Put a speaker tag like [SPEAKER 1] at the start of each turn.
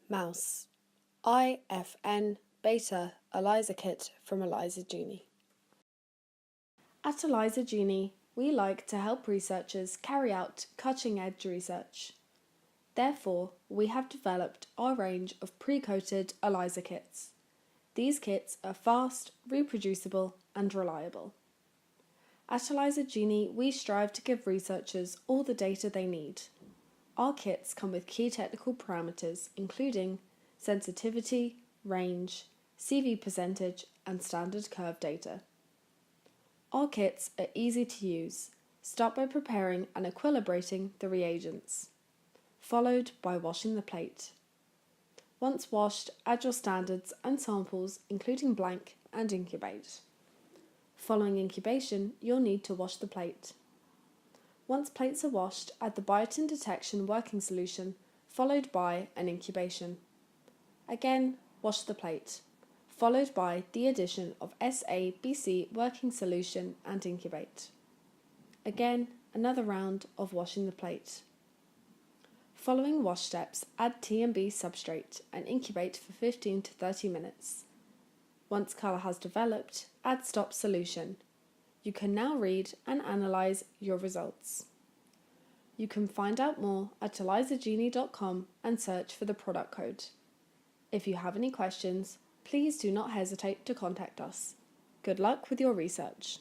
[SPEAKER 1] Mouse IFN-beta ELISA Kit from ELISA Genie. At ELISA Genie, we like to help researchers carry out cutting-edge research. Therefore, we have developed our range of pre-coated ELISA kits. These kits are fast, reproducible and reliable. At ELISA Genie, we strive to give researchers all the data they need. Our kits come with key technical parameters including sensitivity, range, CV percentage and standard curve data. Our kits are easy to use. Start by preparing and equilibrating the reagents, followed by washing the plate. Once washed, add your standards and samples including blank and incubate. Following incubation, you'll need to wash the plate. Once plates are washed, add the biotin detection working solution, followed by an incubation. Again, wash the plate, followed by the addition of Assay working solution and incubate. Again, another round of washing the plate. Following wash steps, add TMB substrate and incubate for 15 to 30 minutes. Once colour has developed, add stop solution. You can now read and analyse your results. You can find out more at elisagenie.com and search for the product code. If you have any questions, please do not hesitate to contact us. Good luck with your research.